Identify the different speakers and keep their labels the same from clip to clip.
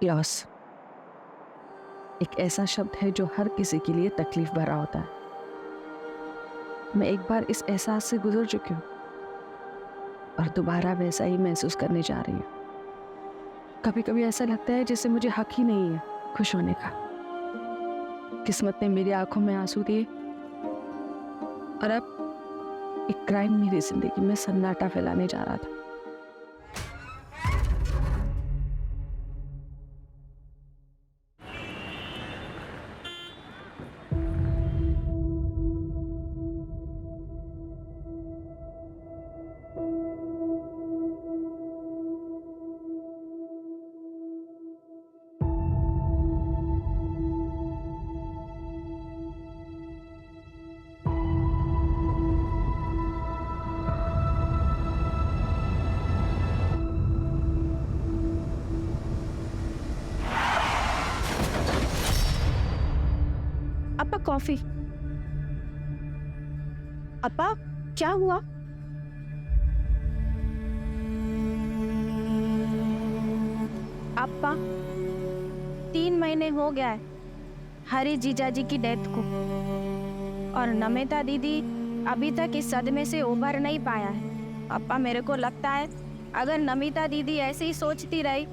Speaker 1: Loss एक ऐसा शब्द है जो हर किसी के लिए तकलीफ भरा होता है। मैं एक बार इस एहसास से गुजर चुकी हूँ और दोबारा वैसा ही महसूस करने जा रही हूँ। कभी कभी ऐसा लगता है जैसे मुझे हक ही नहीं है खुश होने का। किस्मत ने मेरी आंखों में आंसू दिए और अब एक क्राइम मेरी जिंदगी में सन्नाटा फैलाने जा रहा था।
Speaker 2: अपा कॉफी। अपा क्या हुआ? अपा 3 महीने हो गया है हरी जीजाजी की डेथ को और नमिता दीदी अभी तक इस सदमे से उभर नहीं पाया है। अपा मेरे को लगता है अगर नमिता दीदी ऐसे ही सोचती रही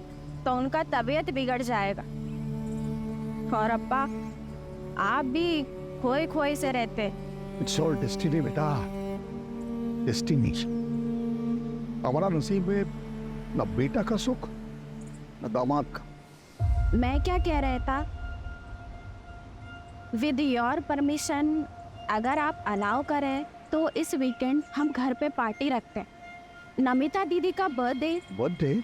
Speaker 2: तो उनका तबीयत बिगड़ जाएगा। और अपा आप भी खोए खोए से रहते।
Speaker 3: इट्स ऑल डेस्टिनी बेटा, डेस्टिनी। हमारा नसीब में न बेटा का सुख न दामाद का।
Speaker 2: मैं क्या कह रहा था, विद योर परमिशन अगर आप अलाउ करें तो इस वीकेंड हम घर पे पार्टी रखते हैं। नमिता दीदी का बर्थडे।
Speaker 3: बर्थडे?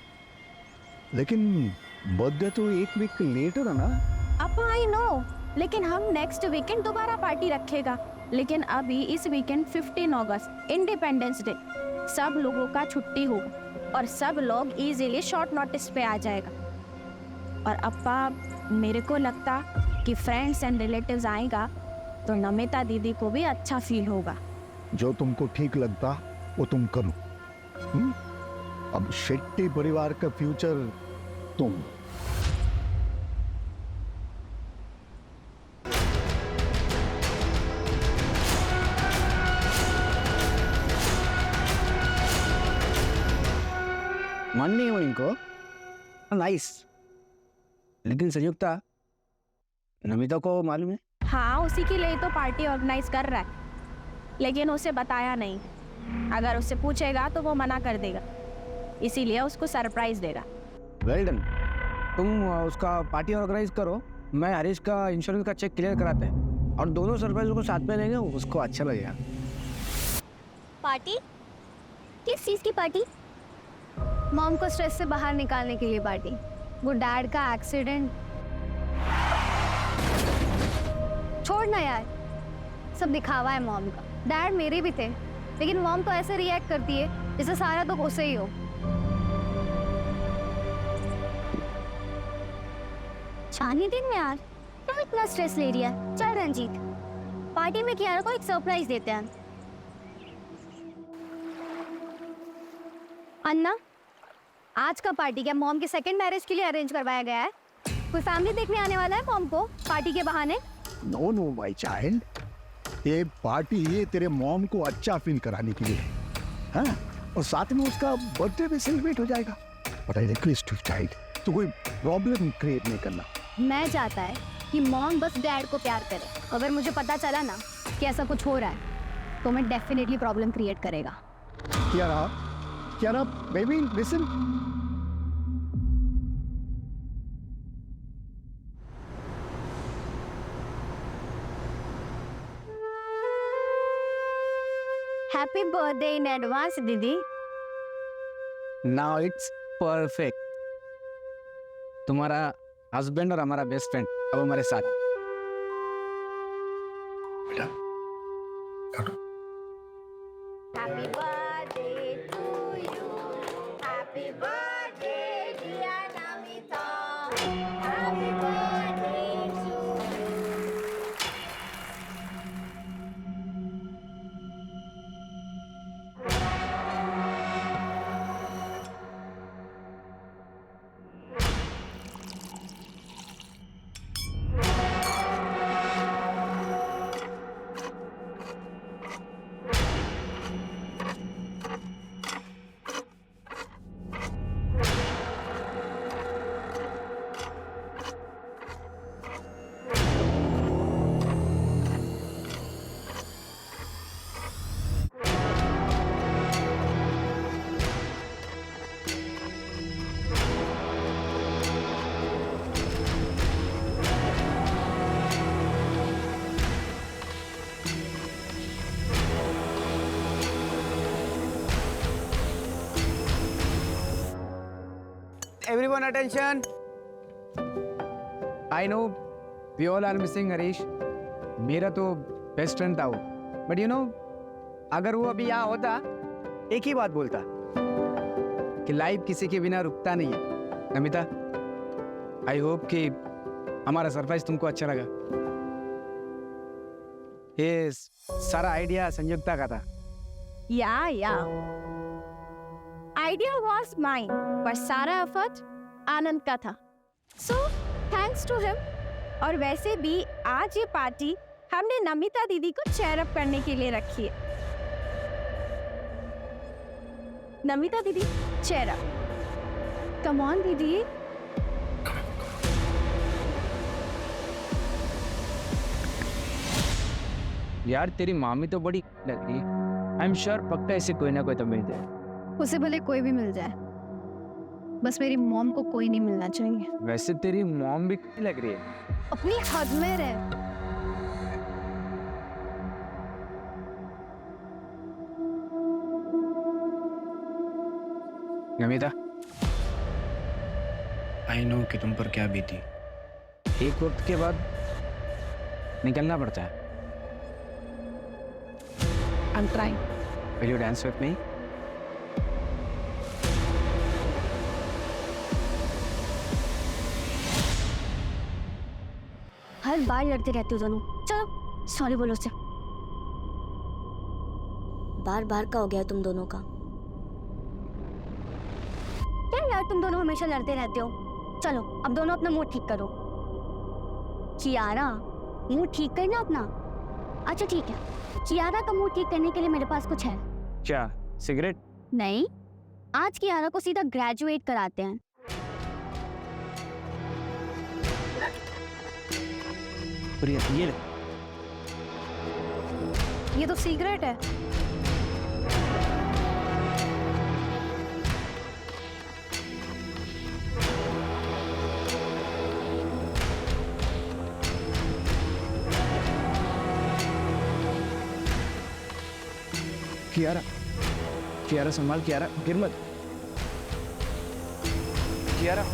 Speaker 3: लेकिन बर्थडे तो एक वीक लेटर है ना।
Speaker 2: अब आई नो, लेकिन हम नेक्स्ट वीकेंड दोबारा पार्टी रखेगा। लेकिन अभी इस वीकेंड 15 अगस्त इंडिपेंडेंस डे, सब लोगों का छुट्टी होगा और सब लोग इजीली शॉर्ट नोटिस पे आ जाएगा। और अप्पा मेरे को लगता कि फ्रेंड्स एंड रिलेटिव्स आएगा तो नमिता दीदी को भी अच्छा फील होगा।
Speaker 3: जो तुमको ठीक लगता वो तुम करो। अब शेट्टी परिवार का फ्यूचर तुम।
Speaker 4: मन नहीं हो इनको? नाइस। लेकिन संयुक्ता, नमिता को मालूम है?
Speaker 2: हाँ, उसी के लिए तो पार्टी ऑर्गेनाइज कर रहा है, लेकिन उसे बताया नहीं। अगर उससे पूछेगा तो वो मना कर देगा, इसीलिए उसको सरप्राइज देगा।
Speaker 4: Well done. तुम उसका पार्टी ऑर्गेनाइज करो, मैं हरीश का इंश्योरेंस का चेक क्लियर कराते हैं और दोनों सरप्राइज को साथ में लेंगे, उसको अच्छा लगेगा।
Speaker 5: पार्टी? किस चीज़ की पार्टी? मॉम को स्ट्रेस से बाहर निकालने के लिए पार्टी। वो डैड का एक्सीडेंट। छोड़ना यार, सब दिखावा है मॉम का। डैड मेरे भी थे, लेकिन मॉम तो ऐसे रिएक्ट करती है जैसे सारा तो उसे ही हो। शादी दिन में यार क्यों इतना स्ट्रेस ले रही है? चल रंजीत, पार्टी में कियारा को एक सरप्राइज देते हैं। अन्ना, आज का पार्टी क्या मॉम के सेकंड मैरिज के लिए अरेंज करवाया गया है? कोई फैमिली देखने आने वाला है मॉम को पार्टी के बहाने?
Speaker 3: नो नो माय चाइल्ड, ये पार्टी ये तेरे मॉम को अच्छा फील कराने के लिए है, हाँ? और साथ में उसका बर्थडे भी सेलिब्रेट हो जाएगा। But I request you child, तो कोई प्रॉब्लम क्रिएट नहीं करना।
Speaker 5: मैं चाहता है कि मॉम बस डैड को प्यार करे। अगर मुझे पता चला ना कि ऐसा कुछ हो रहा है तो मैं डेफिनेटली प्रॉब्लम क्रिएट करेगा।
Speaker 3: Kiara, baby, listen.
Speaker 5: Happy birthday in advance दीदी।
Speaker 4: Now it's perfect. तुम्हारा हस्बैंड और हमारा बेस्ट फ्रेंड अब हमारे साथ।
Speaker 3: बेटा, काटो।
Speaker 5: Happy birthday to you, happy birthday dear Namita, happy birthday to
Speaker 4: everyone attention. I know we all are missing Harish. मेरा तो बेस्ट फ्रेंड था वो. But you know, अगर वो अभी यहाँ होता, एक ही बात बोलता कि लाइफ किसी के बिना रुकता नहीं है. नमिता, आई होप कि हमारा सरप्राइज तुमको अच्छा लगा. ये सारा आइडिया संयुक्ता का था.
Speaker 2: Yeah. Idea was mine, पर सारा एफर्ट आनंद का था. So thanks to him. और वैसे भी आज ये पार्टी हमने नमिता दीदी को चेयर अप करने के लिए रखी है. नमिता दीदी चेयर अप. कम ऑन दीदी.
Speaker 4: यार तेरी मामी तो बड़ी लग रही है. आई एम श्योर पक्का ऐसे कोई ना कोई तो मिल जाए.
Speaker 5: उसे भले कोई भी मिल जाए, बस मेरी मॉम को कोई नहीं मिलना चाहिए.
Speaker 4: वैसे तेरी मॉम भी लग रही है.
Speaker 5: अपनी हद में रह.
Speaker 4: नमिता, आई नो कि तुम पर क्या बीती. एक वक्त के बाद निकलना पड़ता है.
Speaker 1: I'm trying.
Speaker 4: Will you dance with me?
Speaker 5: हर बार लड़ते रहते हो दोनों. चलो सॉरी बोलो उससे.
Speaker 6: बार बार का हो गया तुम दोनों का.
Speaker 5: क्या यार तुम दोनों हमेशा लड़ते रहते हो. चलो अब दोनों अपना मूड ठीक करो. कियारा, मूड ठीक करना अपना. अच्छा ठीक है, कियारा का मूड ठीक करने के लिए मेरे पास कुछ है.
Speaker 4: क्या सिगरेट?
Speaker 5: नहीं, आज कियारा को सीधा ग्रेजुएट कराते हैं.
Speaker 4: प्रिया ये ले.
Speaker 2: ये तो सिगरेट है.
Speaker 4: कियारा संभाल. कियारा गिर मत. कियारा.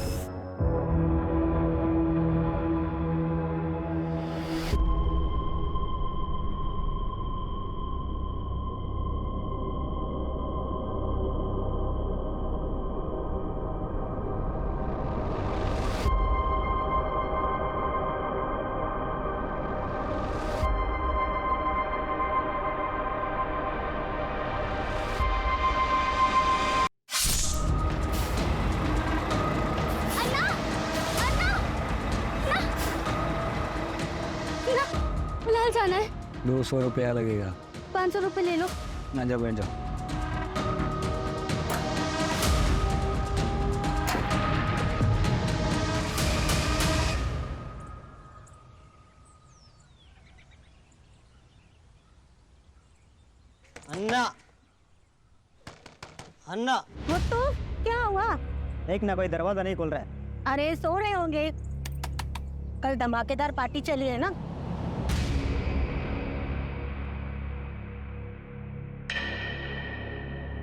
Speaker 5: फिलहाल जाना है.
Speaker 4: 200 रुपया लगेगा.
Speaker 5: 500 रुपये ले लो.
Speaker 4: ना जाओ बैठ जाओ.
Speaker 7: अन्ना, अन्ना,
Speaker 2: वो तो क्या हुआ?
Speaker 7: एक ना कोई दरवाजा नहीं खोल रहा है.
Speaker 2: अरे सो रहे होंगे. कल धमाकेदार पार्टी चली है ना.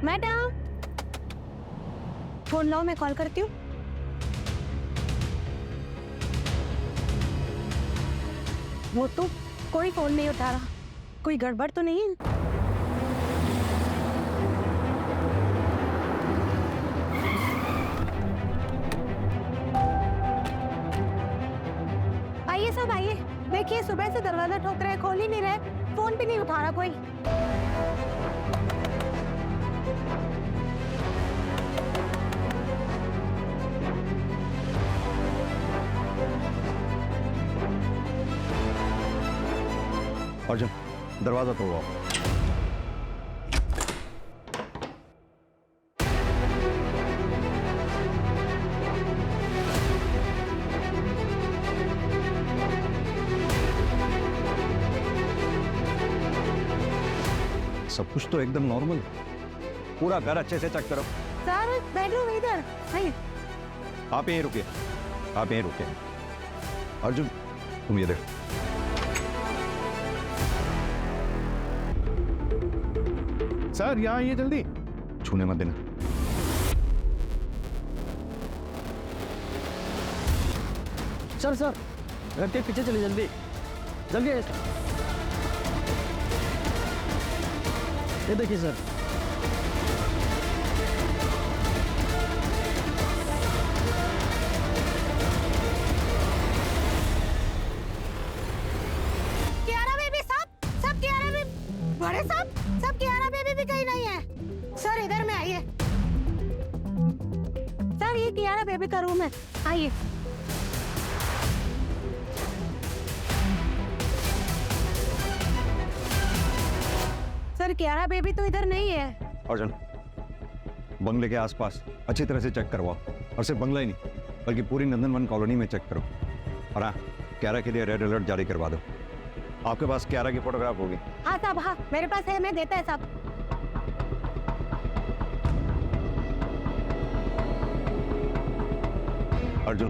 Speaker 2: मैडम, फोन लाओ, मैं कॉल करती हूँ. वो तो कोई फोन नहीं उठा रहा. कोई गड़बड़ तो नहीं है? आइए सब आइए. देखिए सुबह से दरवाजा ठोक रहे, खोल ही नहीं रहे, फोन भी नहीं उठा रहा कोई.
Speaker 3: अर्जुन, दरवाजा तोड़वाओ. सब कुछ तो एकदम नॉर्मल है. पूरा घर अच्छे से चेक करो.
Speaker 2: सर बेडरूम इधर. आइए.
Speaker 3: आप यहीं रुकिए. आप यहीं रुकिए. अर्जुन, तुम ये देखो.
Speaker 8: सर यहाँ आइए जल्दी.
Speaker 3: छूने मत देना.
Speaker 7: सर सर घर के पीछे चलिए जल्दी जल्दी। ये देखिए सर।
Speaker 8: कियारा बेबी सब कियारा बेबी, बड़े सब कियारा बेबी भी कहीं नहीं है। सर इधर में आइए। सर ये कियारा बेबी का रूम है, आइए। सर कियारा बेबी तो इधर नहीं है।
Speaker 9: अर्जुन, बंगले के आसपास अच्छी तरह से चेक करवाओ, और सिर्फ बंगला ही नहीं बल्कि पूरी नंदनवन कॉलोनी में चेक करो। और हाँ, क्यारा के लिए रेड अलर्ट जारी करवा दो। आपके पास क्यारा की फोटोग्राफ होगी?
Speaker 8: हाँ साहब, हाँ मेरे पास है, मैं देता है साहब।
Speaker 9: अर्जुन,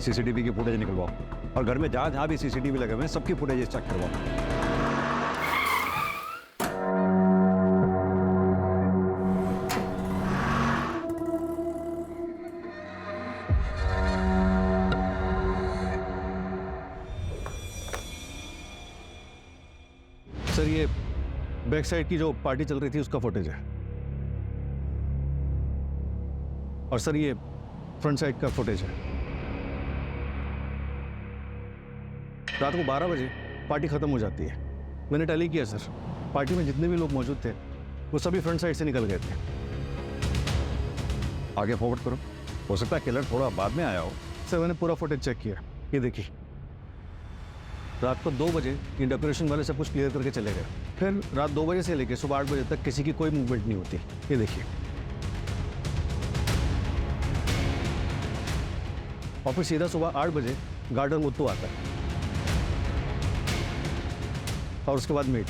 Speaker 9: सीसीटीवी की फुटेज निकलवाओ, और घर में जहां जहां भी सीसीटीवी लगे हुए हैं सबकी फुटेज चेक करवाओ।
Speaker 10: सर ये बैक साइड की जो पार्टी चल रही थी उसका फुटेज है, और सर ये फ्रंट साइड का फुटेज है। रात को 12 बजे पार्टी खत्म हो जाती है। मैंने टैली किया सर, पार्टी में जितने भी लोग मौजूद थे वो सभी फ्रंट साइड से निकल गए थे।
Speaker 9: आगे फॉरवर्ड करो, हो सकता है किलर थोड़ा बाद में आया हो।
Speaker 10: सर मैंने पूरा फुटेज चेक किया, ये देखिए। रात को 2 बजे ये डेकोरेशन वाले सब कुछ क्लियर करके चले गए। फिर रात 2 बजे से लेकर सुबह 8 बजे तक किसी की कोई मूवमेंट नहीं होती, ये देखिए। और फिर सीधा सुबह 8 बजे गार्डन मुत्तू आता है, और उसके बाद मीट।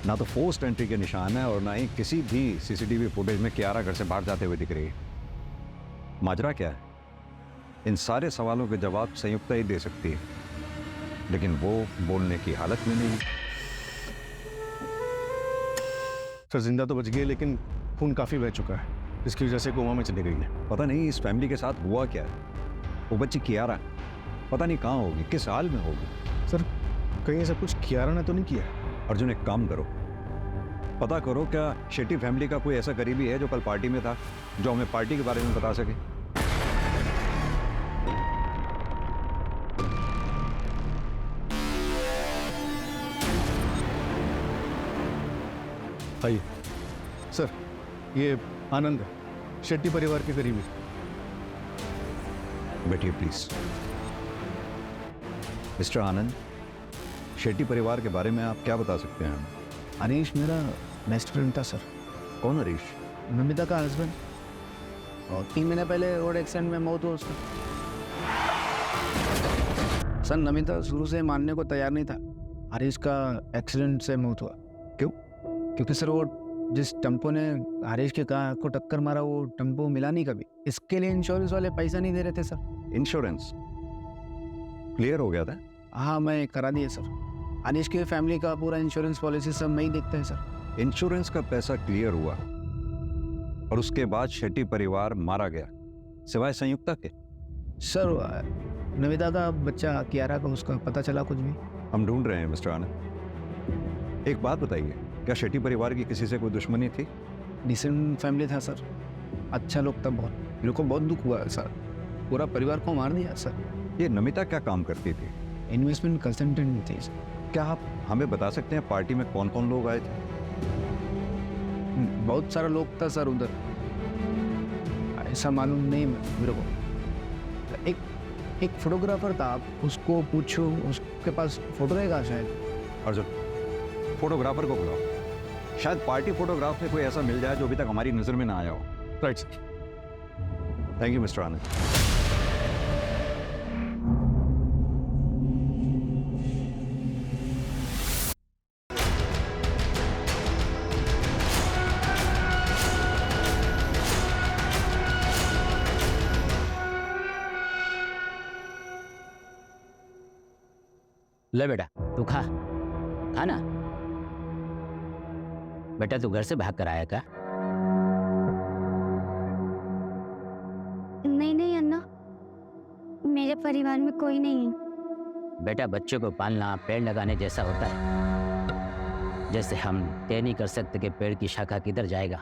Speaker 9: ना तो फोर्स्ड एंट्री के निशान है और ना ही किसी भी सीसीटीवी फुटेज में क्यारा घर से बाहर जाते हुए दिख रही है। माजरा क्या है? इन सारे सवालों के जवाब संयुक्ता ही दे सकती है, लेकिन वो बोलने की हालत में नहीं।
Speaker 10: सर जिंदा तो बच गई, लेकिन खून काफी बह चुका है, जिसकी वजह से कोमा में चली गई है।
Speaker 9: पता नहीं इस फैमिली के साथ हुआ क्या है। वो बच्ची कियारा पता नहीं कहाँ होगी, किस हाल में होगी।
Speaker 10: सर कहीं ऐसा कुछ कियारा ने तो नहीं किया?
Speaker 9: अर्जुन, एक काम करो, पता करो क्या शेट्टी फैमिली का कोई ऐसा करीबी है जो कल पार्टी में था, जो हमें पार्टी के बारे में बता सके।
Speaker 10: आइए सर, ये आनंद है, शेट्टी परिवार के करीबी।
Speaker 9: बैठिए प्लीज। मिस्टर आनंद, शेट्टी परिवार के बारे में आप क्या बता सकते हैं?
Speaker 4: हरीश मेरा बेस्ट फ्रेंड था सर।
Speaker 9: कौन हरीश?
Speaker 4: नमिता का हस्बैंड, और 3 महीने पहले रोड एक्सीडेंट में मौत हुआ उसका। सर नमिता शुरू से मानने को तैयार नहीं था हरीश का एक्सीडेंट से मौत हुआ।
Speaker 9: क्यों?
Speaker 4: क्योंकि सर वो जिस टेम्पो ने हरीश के कार को टक्कर मारा वो टेम्पो मिला नहीं कभी। इसके लिए इंश्योरेंस वाले पैसा नहीं दे रहे थे सर।
Speaker 9: इंश्योरेंस क्लियर हो गया था?
Speaker 4: हाँ मैं करा दिया सर। हरीश की फैमिली का पूरा इंश्योरेंस पॉलिसी सब मैं ही देखता है सर।
Speaker 9: इंश्योरेंस का पैसा क्लियर हुआ और उसके बाद शेट्टी परिवार मारा गया, सिवाय संयुक्ता के?
Speaker 4: सर नमिता का बच्चा कियारा का उसका पता चला कुछ भी?
Speaker 9: हम ढूंढ रहे हैं मिस्टर आनंद। एक बात बताइए, क्या शेट्टी परिवार की किसी से कोई दुश्मनी थी?
Speaker 4: डिसेंट फैमिली था सर, अच्छा लोग था बहुत। मेरे को बहुत दुख हुआ सर, पूरा परिवार को मार दिया सर।
Speaker 9: ये नमिता क्या काम करती थी?
Speaker 4: इन्वेस्टमेंट कंसल्टेंट थी सर।
Speaker 9: क्या आप हमें बता सकते हैं पार्टी में कौन कौन लोग आए थे?
Speaker 4: बहुत सारा लोग था सर उधर, ऐसा मालूम नहीं मेरे को। एक फोटोग्राफर था, आप उसको पूछो, उसके पास फोटो रहेगा शायद।
Speaker 9: अर्जुन, फोटोग्राफर को बुलाओ, शायद पार्टी फोटोग्राफ में कोई ऐसा मिल जाए जो अभी तक हमारी नजर में ना आया हो।
Speaker 10: Right sir.
Speaker 9: Thank you mister Anand.
Speaker 11: ले बेटा तू खा ना। बेटा तू घर से भाग कर आया का?
Speaker 5: नहीं परिवार में कोई नहीं है।
Speaker 11: बेटा बच्चों को पालना पेड़ लगाने जैसा होता है। जैसे हम तय नहीं कर सकते कि पेड़ की शाखा किधर जाएगा,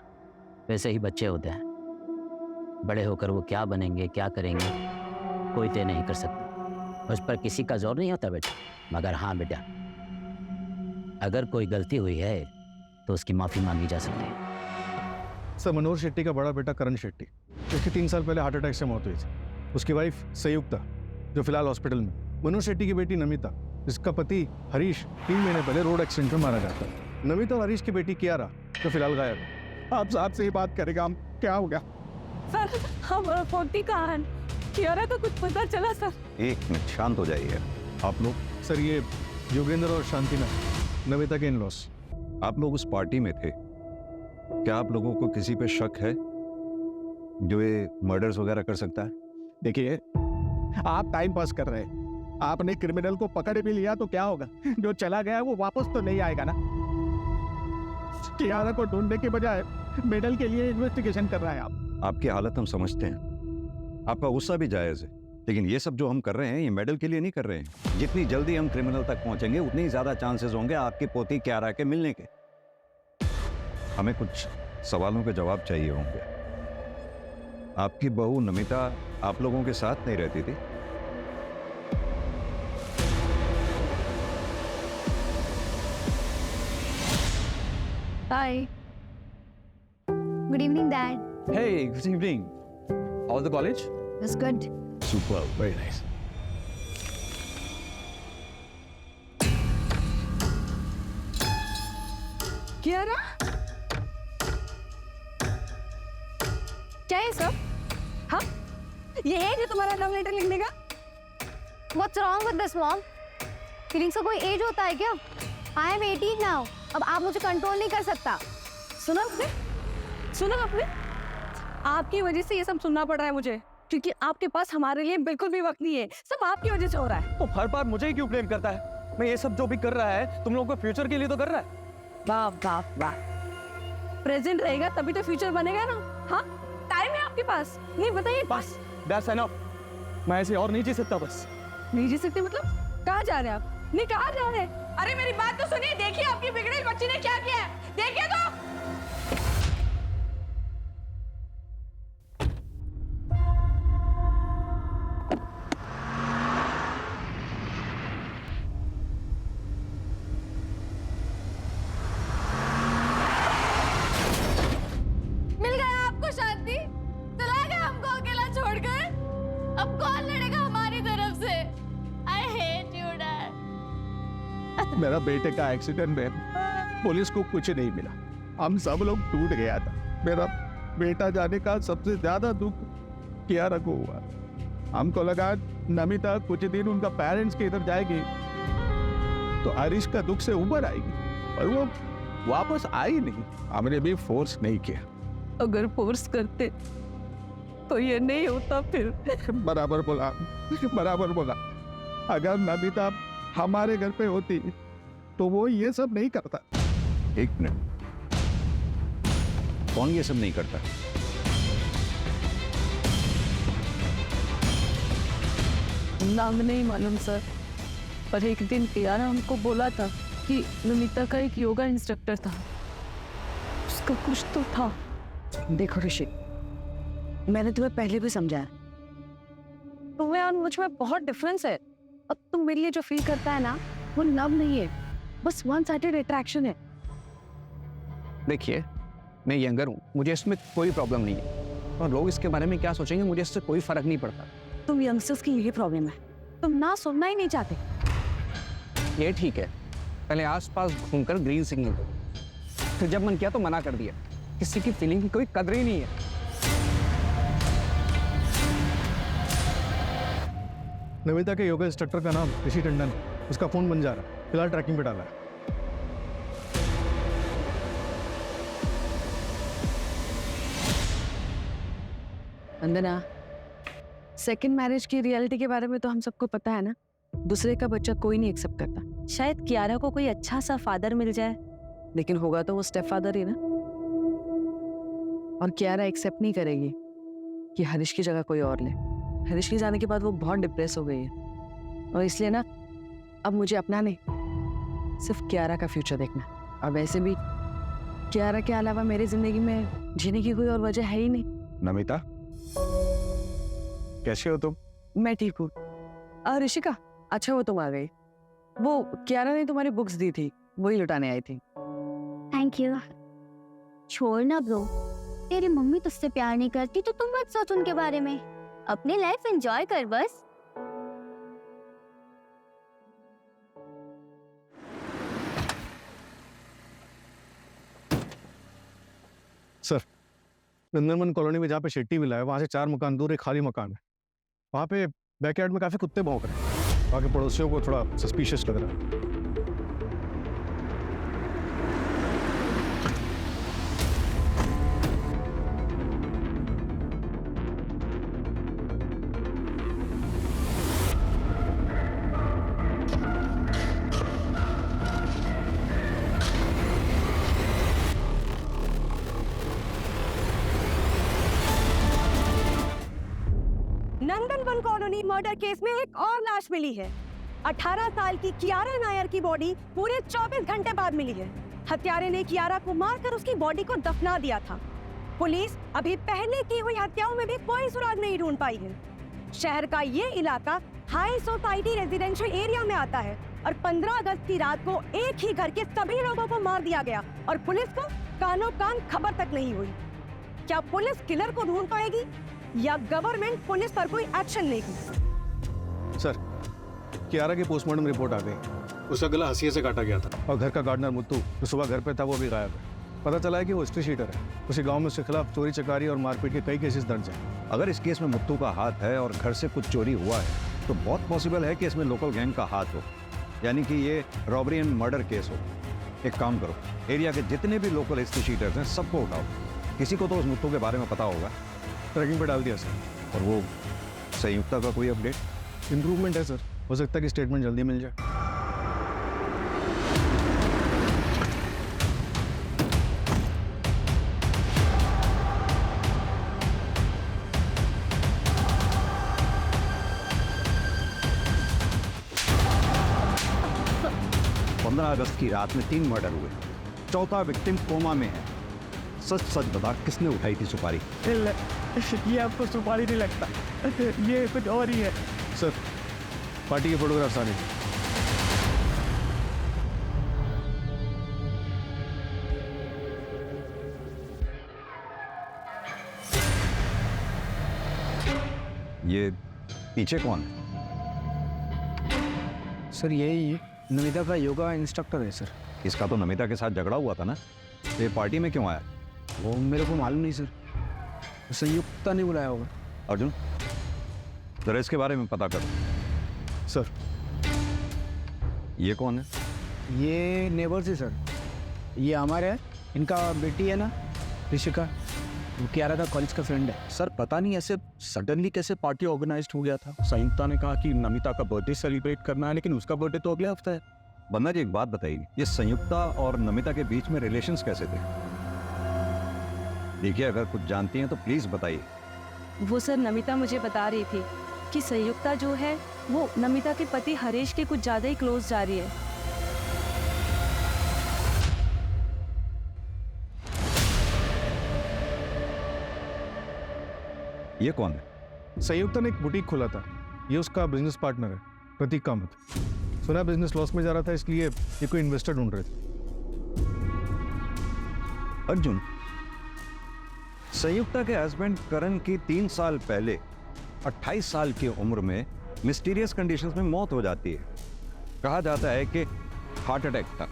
Speaker 11: वैसे ही बच्चे होते हैं। बड़े होकर वो क्या बनेंगे, क्या करेंगे, कोई तय नहीं कर सकता। उस पर किसी का जोर नहीं होता बेटा। मगर हाँ बेटा, अगर कोई गलती हुई है तो उसकी माफ़ी मांगी जा सकती है।
Speaker 10: सर, मनोहर शेट्टी का बड़ा बेटा करण शेट्टी, जिसकी 3 साल पहले हार्ट अटैक से मौत हुई थी। उसकी वाइफ संयुक्ता, जो फिलहाल हॉस्पिटल में। मनोहर शेट्टी की बेटी नमिता, जिसका पति हरीश 3 महीने पहले रोड एक्सीडेंट में मारा जाता है। नमिता और हरीश की बेटी कियारा, जो फिलहाल गायब है।
Speaker 3: आप साहब से ही बात करेगा हम, क्या हो गया?
Speaker 1: सर हम फोर्टी कहाँ हैं? कियारा का कुछ पता चला सर?
Speaker 9: एक मिनट, शांत हो जाइए आप लोग।
Speaker 10: सर, ये योगेंद्र और शांतिना, नमिता के इन-लॉस।
Speaker 9: आप लोग उस पार्टी में थे, क्या आप लोगों को किसी पे शक है जो ये मर्डर्स वगैरह कर सकता है?
Speaker 3: देखिए, आप टाइम पास कर रहे हैं। आपने क्रिमिनल को पकड़ भी लिया तो क्या होगा? जो चला गया वो वापस तो नहीं आएगा ना। कियारा को ढूंढने के बजाय मेडल के लिए इन्वेस्टिगेशन कर रहा है आप।
Speaker 9: आपकी हालत हम समझते हैं, आपका गुस्सा भी जायज़ है, लेकिन ये सब जो हम कर रहे हैं ये मेडल के लिए नहीं कर रहे हैं। जितनी जल्दी हम क्रिमिनल तक पहुंचेंगे उतनी ज़्यादा चांसेस होंगे आपकी पोती कियारा के मिलने के। हमें कुछ सवालों के जवाब चाहिए होंगे। आपकी बहू नमिता आप लोगों के साथ नहीं रहती थी?
Speaker 1: Hi.
Speaker 5: Good evening dad.
Speaker 7: Hey, good evening. How's the college?
Speaker 5: That's good.
Speaker 10: Super, very nice.
Speaker 1: Kiara, क्या है सब? हाँ, ये है जो तुम्हारा लव लेटर लिखने का?
Speaker 5: What's wrong with this, mom? Feelings का कोई एज होता है क्या? I am 18 now. अब आप मुझे कंट्रोल नहीं कर सकता।
Speaker 1: सुना आपने? सुना आपने? आपकी वजह से ये सब सुनना पड़ रहा है मुझे, क्योंकि आपके पास हमारे लिए बिल्कुल भी वक्त नहीं है। सब आपकी वजह से हो रहा है।
Speaker 7: तो हर बार मुझे ही क्यों ब्लेम करता है? मैं ये सब जो भी कर रहा है तुम लोगों को फ्यूचर के लिए तो कर रहा है।
Speaker 1: वाह वाह वाह, प्रेजेंट रहेगा तभी तो फ्यूचर बनेगा ना। हाँ, टाइम है आपके पास, नहीं बताइए।
Speaker 7: बस दैट्स एनफ। मैं ऐसे और नहीं जी सकता। बस
Speaker 1: नहीं जी सकते मतलब? कहाँ जा रहे हैं आप? नहीं, कहाँ जा रहे हैं? अरे मेरी बात तो सुनिए, देखिए आपकी बिगड़ेल बच्ची ने क्या किया है, देखिए तो।
Speaker 2: मिल गया आपको शांति? चला गया हमको अकेला छोड़कर? अब कौन लड़ेगा हमारी तरफ से? I hate you, Dad.
Speaker 3: मेरा बेटे का एक्सीडेंट में पुलिस को कुछ नहीं मिला, हम सब लोग टूट गया था। मेरा बेटा जाने का सबसे ज्यादा दुख कियारा को हुआ। हमको लगा नमिता कुछ दिन उनका पेरेंट्स के इधर जाएगी तो हरीश का दुख से उबर आएगी, पर वो वापस आई नहीं। हमने भी फोर्स नहीं किया।
Speaker 1: अगर फोर्स करते तो ये नहीं होता फिर।
Speaker 3: बराबर बोला, बराबर बोला। अगर नमिता हमारे घर पे होती तो वो ये सब नहीं करता।
Speaker 9: एक मिनट, कौन ये सब नहीं करता?
Speaker 1: नाम नहीं मालूम सर, पर एक दिन कियारा हमको बोला था कि नमिता का एक योगा इंस्ट्रक्टर था, उसका कुछ तो था।
Speaker 12: देखो ऋषि, मैंने तुम्हें पहले भी समझाया,
Speaker 1: तुम्हें और मुझ में बहुत डिफरेंस है। अब तुम मेरे लिए जो फील करता है ना, वो लव नहीं है, बस वन साइडेड अट्रैक्शन है।
Speaker 4: देखिए, मैं यंगर हूँ, मुझे इसमें कोई प्रॉब्लम नहीं है, और लोग इसके बारे में क्या सोचेंगे मुझे इससे कोई फर्क नहीं पड़ता।
Speaker 12: तुम यंगस्टर्स की यही प्रॉब्लम है,
Speaker 1: तुम ना सुनना ही नहीं चाहते।
Speaker 4: ये ठीक है, पहले आसपास घूमकर ग्रीन सिग्नल दो, फिर जब मन किया तो मना कर दिया। किसी की फीलिंग की कोई कदर ही नहीं है।
Speaker 10: नमिता के योगा इंस्ट्रक्टर का नाम ऋषि टंडन, उसका फोन बन जा रहा है, फिलहाल ट्रैकिंग पे डाला है।
Speaker 12: वंदना, सेकंड मैरिज की रियलिटी के बारे में तो हम सबको पता है ना। दूसरे का बच्चा कोई नहीं एक्सेप्ट करता। शायद कियारा को कोई अच्छा सा फादर मिल जाए, लेकिन होगा तो वो स्टेप फादर ही ना। और कियारा एक्सेप्ट नहीं करेगी कि हरीश की जगह कोई और ले। हरीश के जाने के बाद वो बहुत डिप्रेस हो गई है और इसलिए ना अब मुझे अपना नहीं सिर्फ कियारा का फ्यूचर देखना है। और वैसे भी कियारा के अलावा मेरी जिंदगी में जीने की कोई और वजह है ही नहीं।
Speaker 10: नमिता, कैसे हो तुम?
Speaker 12: मैं ठीक हूँ। ऋषिका, अच्छा वो तुम आ गई। वो कियारा ने तुम्हारी बुक्स दी थी, वही लुटाने आई थी।
Speaker 5: Thank you. छोड़ ना ब्रो, तेरी मम्मी तुझसे प्यार नहीं करती तो तुम मत सोच उनके बारे में, अपनी लाइफ एंजॉय कर बस।
Speaker 10: सर, नंदनवन कॉलोनी में जहाँ पे शेट्टी विला है वहाँ से 4 मकान दूर एक खाली मकान है। वहाँ पे बैकयार्ड में काफी कुत्ते भौंक रहे हैं। वहाँ के पड़ोसियों को थोड़ा सस्पिशियस लग रहा है।
Speaker 8: नंदनवन कॉलोनी मर्डर केस में एक और लाश मिली है। 18 साल की कियारा नायर की बॉडी पूरे 24 घंटे बाद मिली है। हत्यारे ने कियारा को मारकर उसकी बॉडी को दफना दिया था। पुलिस अभी पहले की हुई हत्याओं में भी कोई सुराग नहीं ढूंढ पाई है। शहर का ये इलाका हाई सोसाइटी रेजिडेंशियल एरिया में आता है और 15 अगस्त की रात को एक ही घर के सभी लोगों को मार दिया गया और पुलिस को कानों कान खबर तक नहीं हुई। क्या पुलिस किलर को ढूंढ पाएगी या गवर्नमेंट पुलिस पर कोई एक्शन लेगी?
Speaker 10: सर, कियारा की पोस्टमार्टम रिपोर्ट आ गई। उसका गला हंसिये से काटा गया था और घर का गार्डनर मुत्तू जो सुबह घर पे था वो भी गायब है। पता चला है कि वो हिस्ट्री शीटर है। उसी गांव में उसके खिलाफ चोरी चकारी और मारपीट के कई केसेस दर्ज हैं।
Speaker 9: अगर इस केस में मुत्तू का हाथ है और घर से कुछ चोरी हुआ है तो बहुत पॉसिबल है कि इसमें लोकल गैंग का हाथ हो, यानी कि ये रॉबरी एंड मर्डर केस हो। एक काम करो, एरिया के जितने भी लोकल हिस्ट्री शीटर्स हैं सबको उठाओ। किसी को तो उस मुत्तू के बारे में पता होगा।
Speaker 10: ट्रैकिंग पे डाल दिया सर।
Speaker 9: और वो संयुक्ता का कोई अपडेट?
Speaker 10: इम्प्रूवमेंट है सर, हो सकता है कि स्टेटमेंट जल्दी मिल जाए।
Speaker 9: अगस्त की रात में 3 मर्डर हुए, चौथा विक्टिम कोमा में है। सच सच बता, किसने उठाई थी सुपारी?
Speaker 4: ये आपको सुपारी नहीं लगता, ये कुछ और ही है।
Speaker 10: सर, पार्टी के फोटोग्राफ्स आने।
Speaker 9: ये पीछे कौन है?
Speaker 4: सर यही नमिता का योगा इंस्ट्रक्टर है सर।
Speaker 9: इसका तो नमिता के साथ झगड़ा हुआ था ना, तो ये पार्टी में क्यों आया?
Speaker 4: वो मेरे को मालूम नहीं सर, संयुक्ता ने बुलाया होगा।
Speaker 9: अर्जुन, जरा इसके बारे में पता करो।
Speaker 10: सर,
Speaker 9: ये कौन है?
Speaker 4: ये नेबर्स है सर। ये हमारे है, इनका बेटी है ना ऋषिका, वो कियारा का कॉलेज का फ्रेंड है।
Speaker 7: सर पता नहीं ऐसे सडनली कैसे पार्टी ऑर्गेनाइज हो गया था। संयुक्ता ने कहा कि नमिता का बर्थडे सेलिब्रेट करना है, लेकिन उसका बर्थडे तो अगले हफ्ते है।
Speaker 9: बंदा जी, एक बात बताइए, ये संयुक्ता और नमिता के बीच में रिलेशंस कैसे थे? देखिए, अगर कुछ जानती हैं तो प्लीज बताइए।
Speaker 1: वो सर, नमिता मुझे बता रही थी कि संयुक्ता जो है वो नमिता के पति हरीश के कुछ ज्यादा ही क्लोज जा रही है।
Speaker 9: ये कौन है?
Speaker 10: संयुक्ता ने एक बुटीक खोला था, ये उसका बिजनेस पार्टनर है, प्रतीक कामत। सुना बिजनेस लॉस में जा रहा था, इसलिए ये कोई इन्वेस्टर ढूंढ रहे थे।
Speaker 9: अर्जुन, संयुक्ता के हस्बैंड करण की 3 साल पहले 28 साल की उम्र में मिस्टीरियस कंडीशंस में मौत हो जाती है। कहा जाता है कि हार्ट अटैक था।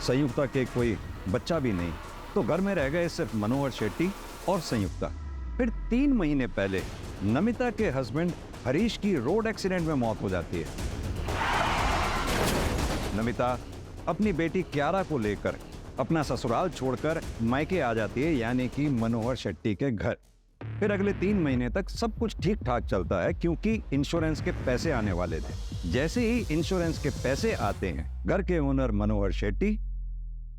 Speaker 9: संयुक्ता के कोई बच्चा भी नहीं, तो घर में रह गए सिर्फ मनोहर शेट्टी और संयुक्ता। फिर 3 महीने पहले नमिता के हस्बैंड हरीश की रोड एक्सीडेंट में मौत हो जाती है। नमिता अपनी बेटी कियारा को लेकर अपना ससुराल छोड़कर मायके आ जाती है, यानी कि मनोहर शेट्टी के घर। फिर अगले 3 महीने तक सब कुछ ठीक ठाक चलता है, क्योंकि इंश्योरेंस के पैसे आने वाले थे। जैसे ही इंश्योरेंस के पैसे आते हैं, घर के ओनर मनोहर शेट्टी,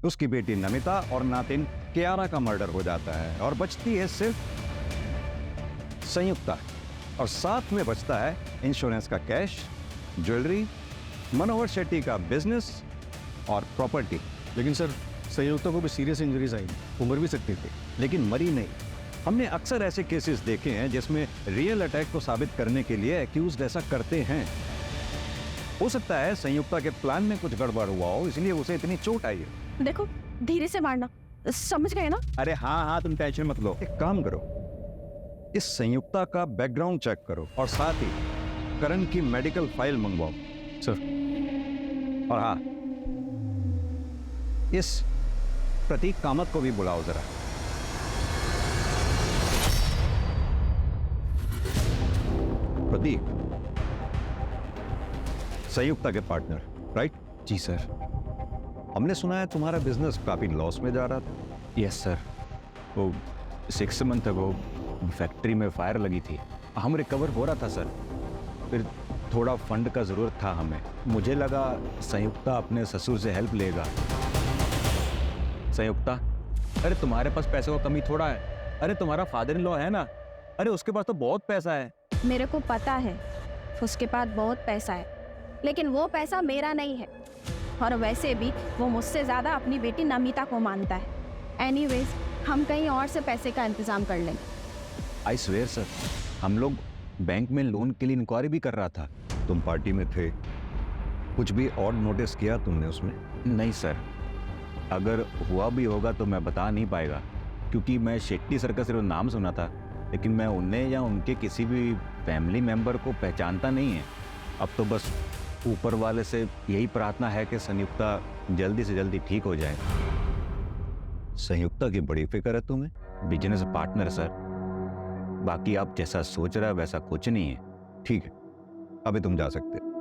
Speaker 9: उसकी बेटी नमिता और नातिन कियारा का मर्डर हो जाता है और बचती है सिर्फ संयुक्ता। और साथ में बचता है इंश्योरेंस का कैश, ज्वेलरी, मनोहर शेट्टी का बिजनेस और प्रॉपर्टी।
Speaker 10: लेकिन सर संयुक्ता को भी सीरियस इंजरीज आई, वो मर भी सकती थी।
Speaker 9: लेकिन मरी नहीं। हमने अक्सर ऐसे केसेस देखे हैं जिसमें रियल अटैक को साबित करने के लिए एक्यूज्ड ऐसा करते हैं। हो सकता है संयुक्ता के प्लान में कुछ गड़बड़ हुआ हो, इसलिए उसे इतनी चोट आई है।
Speaker 2: देखो धीरे से मारना, समझ गए ना?
Speaker 9: अरे हाँ हाँ, तुम टेंशन मत लो। एक काम करो, इस संयुक्ता का बैकग्राउंड चेक करो और साथ ही करण की मेडिकल फाइल मंगवाओ।
Speaker 10: सर।
Speaker 9: और हाँ, इस प्रतीक कामत को भी बुलाओ जरा। प्रतीक, संयुक्ता के पार्टनर, राइट?
Speaker 7: जी सर।
Speaker 9: हमने सुना है तुम्हारा बिजनेस काफी लॉस में जा रहा था।
Speaker 7: Yes sir. वो 6 मंथ अगो फैक्ट्री में फायर लगी थी, हम रिकवर हो रहा था सर। फिर थोड़ा फंड का ज़रूरत था हमें। मुझे लगा संयुक्ता अपने ससुर से हेल्प लेगा। संयुक्ता, अरे तुम्हारे पास पैसे की कमी थोड़ा है। अरे तुम्हारा फादर इन लॉ है ना, अरे उसके पास तो बहुत पैसा है।
Speaker 2: मेरे को पता है उसके पास बहुत पैसा है, लेकिन वो पैसा मेरा नहीं है। और वैसे भी वो मुझसे ज़्यादा अपनी बेटी नमिता को मानता है। एनीवेज, हम कहीं और से पैसे का इंतज़ाम कर लेंगे।
Speaker 7: आई स्वेयर सर, हम लोग बैंक में लोन के लिए इंक्वायरी भी कर रहा था।
Speaker 9: तुम पार्टी में थे, कुछ भी और नोटिस किया तुमने उसमें?
Speaker 7: नहीं सर, अगर हुआ भी होगा तो मैं बता नहीं पाएगा, क्योंकि मैं शेट्टी सर का सिर्फ नाम सुना था, लेकिन मैं उन्हें या उनके किसी भी फैमिली मेंबर को पहचानता नहीं है। अब तो बस ऊपर वाले से यही प्रार्थना है कि संयुक्ता जल्दी से जल्दी ठीक हो जाए।
Speaker 9: संयुक्ता की बड़ी फिक्र है तुम्हें?
Speaker 7: बिजनेस पार्टनर सर, बाकी आप जैसा सोच रहे हैं वैसा कुछ नहीं है।
Speaker 9: ठीक है, अभी तुम जा सकते हो।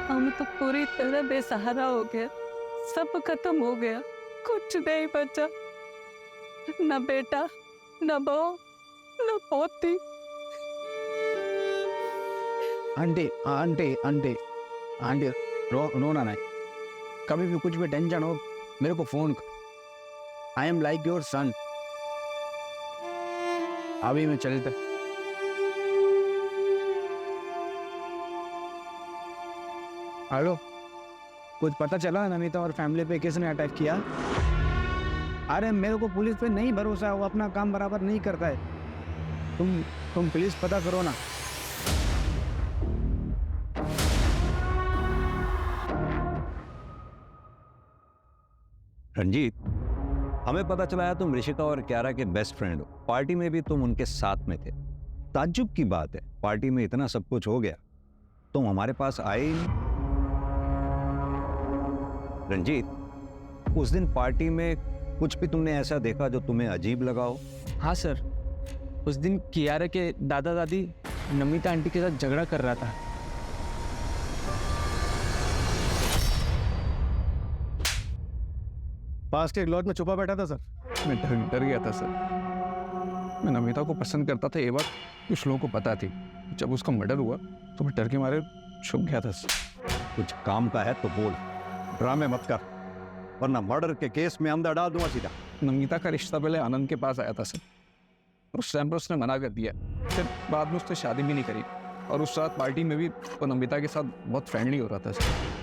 Speaker 12: हम तो पूरी तरह बेसहारा हो गया, सब खत्म हो गया, कुछ नहीं बचा। न बेटा, न बहू, न पोती।
Speaker 4: आंटी आंटी आंटी आंटी, रोना नहीं। कभी भी कुछ भी टेंशन हो मेरे को फोन कर। I am like your son. अभी मैं चलता। हेलो, कुछ पता चला नमिता और फैमिली पे किसने अटैक किया? अरे मेरे को पुलिस पे नहीं भरोसा, वो अपना काम बराबर नहीं करता है। तुम प्लीज पता करो ना।
Speaker 9: रंजीत, हमें पता चला है तुम ऋषिका और क्यारा के बेस्ट फ्रेंड हो। पार्टी में भी तुम उनके साथ में थे। ताज्जुब की बात है, पार्टी में इतना सब कुछ हो गया, तुम हमारे पास आए ही नहीं। रंजीत, उस दिन पार्टी में कुछ भी तुमने ऐसा देखा जो तुम्हें अजीब लगा हो?
Speaker 13: हाँ सर, उस दिन कियारा के दादा दादी नमिता आंटी के साथ झगड़ा कर रहा था।
Speaker 10: पास के एक लॉज में छुपा बैठा था सर।
Speaker 14: मैं डर गया था सर। मैं नमिता को पसंद करता था, ये बात कुछ लोगों को पता थी। जब उसका मर्डर हुआ तो मैं डर के मारे छुप गया था सर।
Speaker 9: कुछ काम का है तो बोल, ड्रामे मत कर, वरना मर्डर के केस में अंदर डाल दूंगा सीधा।
Speaker 14: नमिता का रिश्ता पहले आनंद के पास आया था सर, और उस टाइम पर उसने मना कर दिया। फिर बाद में उसने शादी भी नहीं करी, और उस रात पार्टी में भी वो नमिता के साथ बहुत फ्रेंडली हो रहा था सर।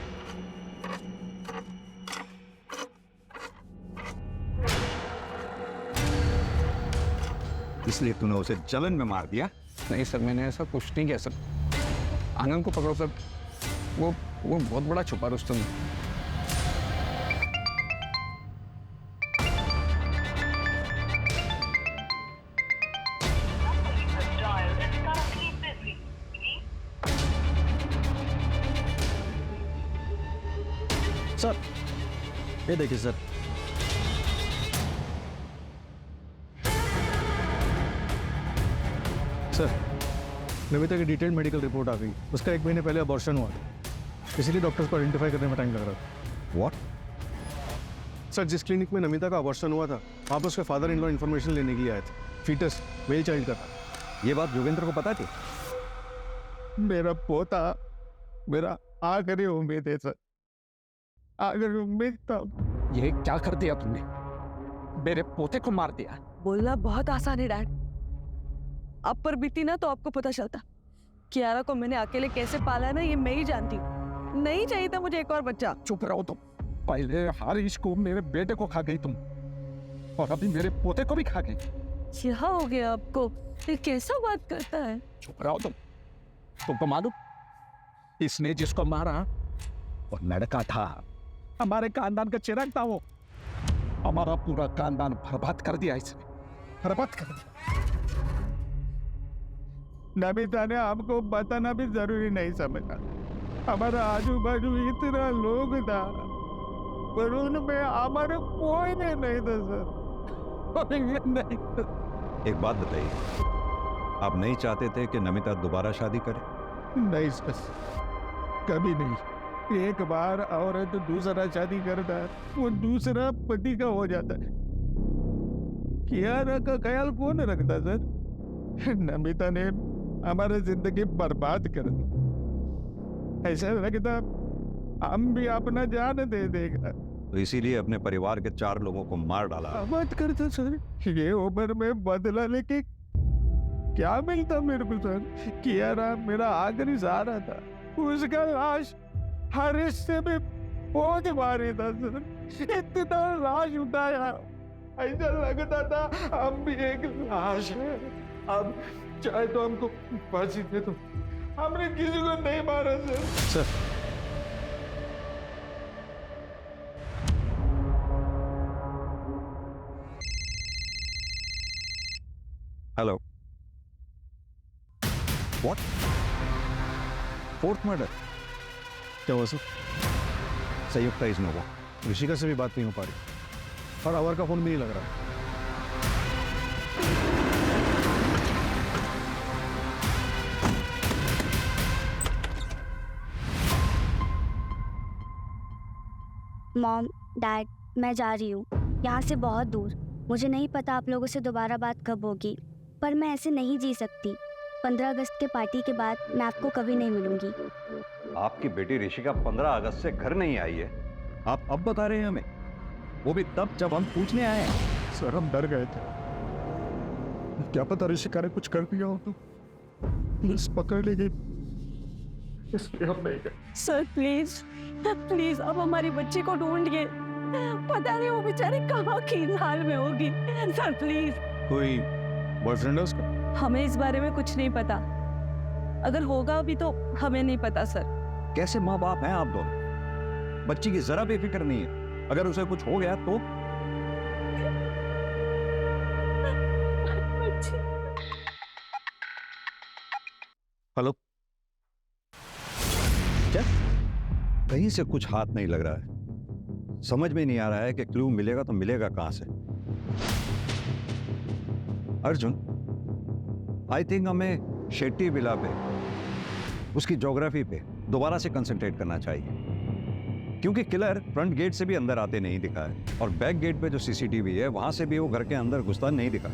Speaker 9: इसलिए तूने उसे जलन में मार दिया?
Speaker 14: नहीं सर, मैंने ऐसा कुछ नहीं किया सर। आनंद को पकड़ो सर, वो बहुत बड़ा छुपा रुस्तम है।
Speaker 10: सर ये देखिए सर, सर नमिता की डिटेल्ड मेडिकल रिपोर्ट आ गई। उसका 1 महीने पहले अबॉर्शन हुआ था, इसीलिए डॉक्टर्स को आइडेंटिफाई करने में टाइम लग रहा था।
Speaker 9: व्हाट?
Speaker 10: सर जिस क्लिनिक में नमिता का अबॉर्शन हुआ था, वहाँ पर उसके फादर इन लॉ इन्फॉर्मेशन लेने के लिए आए थे। फीटस मेल चाइल्ड का था।
Speaker 9: ये बात योगेंद्र को पता थी?
Speaker 14: मेरा पोता मेरा आखिरी उम्मीद है सर, आखिरी उम्मीद था। ये क्या कर दिया तुमने? मेरे पोते को मार दिया।
Speaker 12: बोलना बहुत आसान है डैड, आप पर बीती ना तो आपको पता चलता। कियारा को मैंने अकेले कैसे पाला है ना, ये मैं ही जानती हूँ। नहीं चाहिए था मुझे एक और बच्चा।
Speaker 14: चुप रहो तुम। पहले हारिश को, मेरे बेटे को खा गई तुम, और अभी मेरे पोते को भी खा गई।
Speaker 12: क्या हो गया आपको? ये कैसा बात करता है?
Speaker 14: चुप रहो तुम। तुमको मालूम, इसने जिसको मारा वो लड़का था, हमारे खानदान का चिराग था। वो हमारा पूरा खानदान बर्बाद कर दिया इसने, बर्बाद कर दिया।
Speaker 10: नमिता ने हमको बताना भी जरूरी नहीं समझा। हमारा आजू बाजू इतना लोग था, पर उनमें हमारे कोई नहीं था सर। नहीं।
Speaker 9: एक बात बताइए, आप नहीं चाहते थे कि नमिता दोबारा शादी करे?
Speaker 10: नहीं सर, कभी नहीं। एक बार औरत दूसरा शादी करता है, वो दूसरा पति का हो जाता है। कियारा का ख्याल कौन रखता सर? नमिता ने हमारी जिंदगी बर्बाद कर दी। ऐसा लगता हम भी अपना जान दे देगा,
Speaker 9: तो इसीलिए अपने परिवार के 4 लोगों को मार डाला।
Speaker 10: मत करता सर। ये उम्र में बदला लेके क्या मिलता मेरे को सर? कियारा मेरा आखिरी सहारा था। उसका लाश हर हिस्से में बहुत भारी था सर। इतना लाश उठाया, ऐसा लगता था हम भी एक लाश है। अब चाहे तो हमको फांसी दे दो, हमने किसी को नहीं मारा sir.
Speaker 9: Hello, what? 4th murder?
Speaker 10: क्या हुआ सर?
Speaker 9: संयुक्त इज नो।
Speaker 10: ऋषिका से भी बात नहीं हो पा रही, और अवर का फोन भी नहीं लग रहा।
Speaker 5: मॉम, डैड, मैं जा रही हूँ यहाँ से बहुत दूर। मुझे नहीं पता आप लोगों से दोबारा बात कब होगी, पर मैं ऐसे नहीं जी सकती। 15 अगस्त के पार्टी के बाद मैं आपको कभी नहीं मिलूंगी।
Speaker 9: आपकी बेटी ऋषिका 15 अगस्त से घर नहीं आई है, आप अब बता रहे हैं हमें? वो भी तब जब हम पूछने आए हैं।
Speaker 10: सर हम डर गए थे, क्या पता ऋषिका ने कुछ कर दिया हो तो पुलिस पकड़ लेगी, इसलिए हम नहीं गए।
Speaker 12: सर प्लीज प्लीज, अब हमारी बच्ची को ढूंढिए। पता नहीं वो बेचारी कहाँ किस हाल में होगी। Sir please.
Speaker 10: कोई बॉयफ्रेंड है उसका?
Speaker 12: हमें इस बारे में कुछ नहीं पता, अगर होगा भी तो हमें नहीं पता सर।
Speaker 9: कैसे माँ बाप हैं आप दोनों? बच्ची की जरा भी फिक्र नहीं है, अगर उसे कुछ हो गया तो? हेलो, क्या? कहीं से कुछ हाथ नहीं लग रहा है। समझ में नहीं आ रहा है कि क्लू मिलेगा तो मिलेगा कहां से। अर्जुन, आई थिंक हमें शेट्टी विला पे, उसकी ज्योग्राफी पे दोबारा से कंसंट्रेट करना चाहिए, क्योंकि किलर फ्रंट गेट से भी अंदर आते नहीं दिखा है, और बैक गेट पे जो सीसीटीवी है वहां से भी वो घर के अंदर घुसता नहीं दिखा।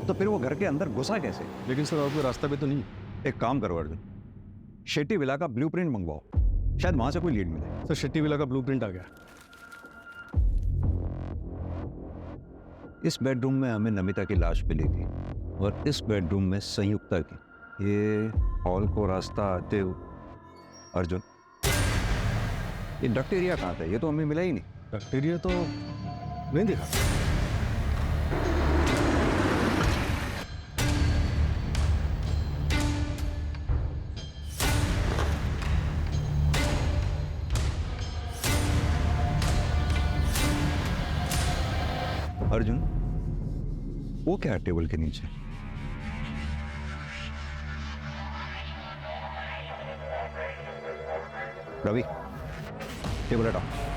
Speaker 9: तो फिर वो घर के अंदर घुसा कैसे?
Speaker 10: लेकिन सर और कोई रास्ता भी तो नहीं।
Speaker 9: एक काम करो अर्जुन, शेट्टी विला का ब्लूप्रिंट मंगवाओ, शायद वहां से कोई लीड मिले।
Speaker 10: सर शेट्टी विला का ब्लूप्रिंट आ गया।
Speaker 9: इस बेडरूम में हमें नमिता की लाश मिली थी, और इस बेडरूम में संयुक्ता की। ये हॉल को रास्ता आते हुए अर्जुन, ये डक्ट एरिया कहाँ था? ये तो हमें मिला ही नहीं।
Speaker 10: डक्ट एरिया तो नहीं दिखा।
Speaker 9: अर्जुन, वो क्या है टेबल के नीचे? रवि, टेबल हटाओ।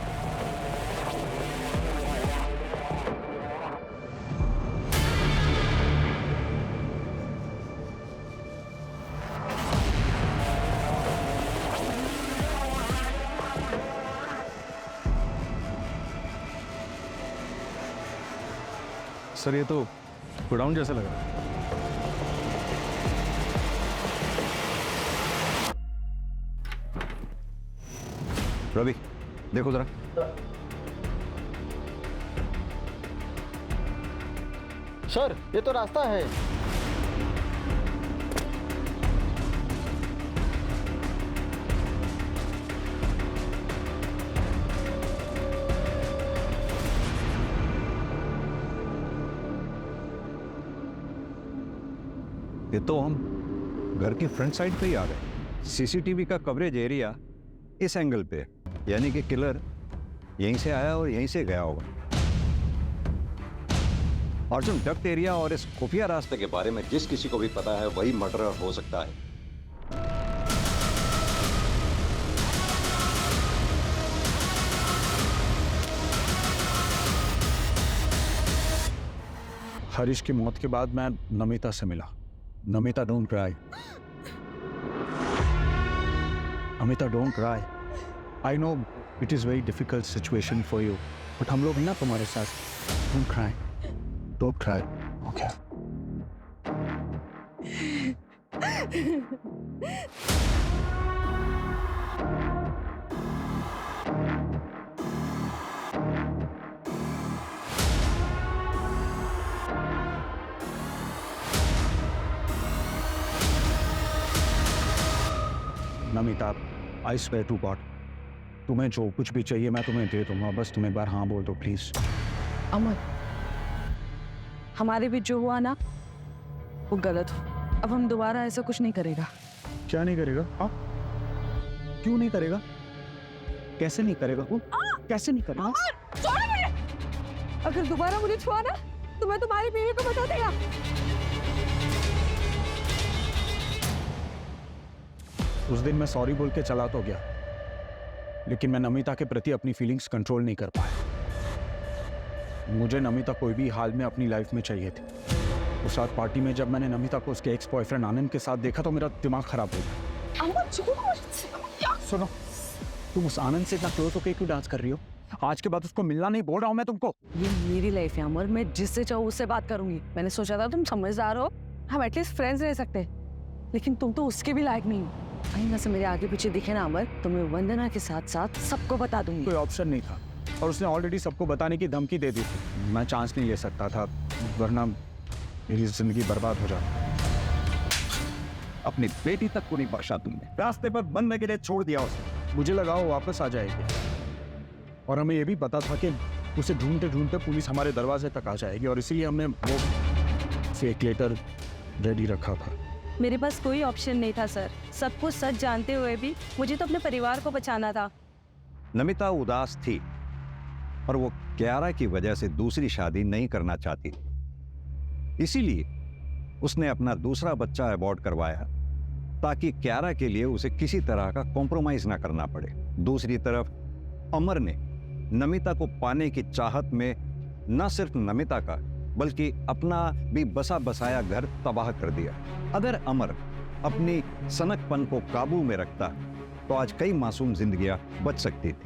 Speaker 10: सर ये तो गोडाउन जैसा लग रहा है।
Speaker 9: रवि, देखो जरा।
Speaker 15: सर ये तो रास्ता है।
Speaker 9: ये तो हम घर की फ्रंट साइड पे ही आ गए। सीसीटीवी का कवरेज एरिया इस एंगल पे, यानी कि किलर यहीं से आया और यहीं से गया होगा। अर्जुन, डक्ट एरिया और इस खुफिया रास्ते के बारे में जिस किसी को भी पता है वही मर्डरर हो सकता है।
Speaker 14: हरीश की मौत के बाद मैं नमिता से मिला। Namita, don't cry. Namita, don't cry. I know it is very difficult situation for you, but हम लोग हैं ना तुम्हारे साथ। Don't cry, don't cry, okay? Namita, I swear to God, तुम्हें जो कुछ भी चाहिए मैं तुम्हें दे दूंगा, बस तुम एक बार हाँ बोल दो प्लीज।
Speaker 12: अमर, हमारे बीच जो हुआ ना वो गलत हो। अब हम दोबारा ऐसा कुछ नहीं करेगा।
Speaker 14: क्या नहीं करेगा? हाँ, क्यों नहीं करेगा? कैसे नहीं करेगा वो? कैसे नहीं करेगा?
Speaker 8: छोड़ो मुझे! अगर दोबारा मुझे छुआ ना तो मैं तुम्हारी बीवी को बता देगा।
Speaker 14: उस दिन मैं सॉरी बोल के चला तो गया, लेकिन मैं नमिता के प्रति अपनी फीलिंग्स कंट्रोल नहीं कर पाया। मुझे नमिता कोई भी हाल में अपनी लाइफ में चाहिए थी। उस रात पार्टी में जब मैंने नमिता को उसके एक्स बॉयफ्रेंड आनंद के साथ देखा तो मेरा दिमाग खराब हो गया। सुनो, तुम उस आनंद से इतना क्लोज होकर क्यों डांस कर रही हो? आज के बाद उसको मिलना नहीं बोल रहा हूँ मैं तुमको।
Speaker 12: ये मेरी लाइफ है अमर, मैं जिससे चाहूँ उससे बात करूंगी। मैंने सोचा था तुम समझदार हो, हम एटलीस्ट फ्रेंड्स रह सकते, लेकिन तुम तो उसके भी लायक नहीं हो। कहीं वैसे मेरे आगे पीछे दिखे ना अमर, तो मैं वंदना के साथ साथ सबको बता दूंगी।
Speaker 14: कोई ऑप्शन नहीं था और उसने ऑलरेडी सबको बताने की धमकी दे दी थी। मैं चांस नहीं ले सकता था, वरना मेरी जिंदगी बर्बाद हो जाती।
Speaker 3: अपनी बेटी तक को नहीं बख्शा तुमने, रास्ते पर बनने के लिए छोड़ दिया उसे।
Speaker 14: मुझे लगा वो वापस आ जाएगी, और हमें ये भी पता था कि उसे ढूंढते ढूंढते पुलिस हमारे दरवाजे तक आ जाएगी, और इसीलिए हमने वो फेक लेटर रेडी रखा था।
Speaker 2: मेरे पास कोई ऑप्शन नहीं था सर। सब कुछ सच जानते हुए भी मुझे तो अपने परिवार को बचाना था।
Speaker 9: नमिता उदास थी और वो क्यारा की वजह से दूसरी शादी नहीं करना चाहती, इसीलिए उसने अपना दूसरा बच्चा अबॉर्ट करवाया ताकि क्यारा के लिए उसे किसी तरह का कॉम्प्रोमाइज ना करना पड़े। दूसरी तरफ अमर ने नमिता को पाने की चाहत में न सिर्फ नमिता का बल्कि अपना भी बसा बसाया घर तबाह कर दिया। अगर अमर अपनी सनकपन को काबू में रखता तो आज कई मासूम जिंदगियां बच सकती थी।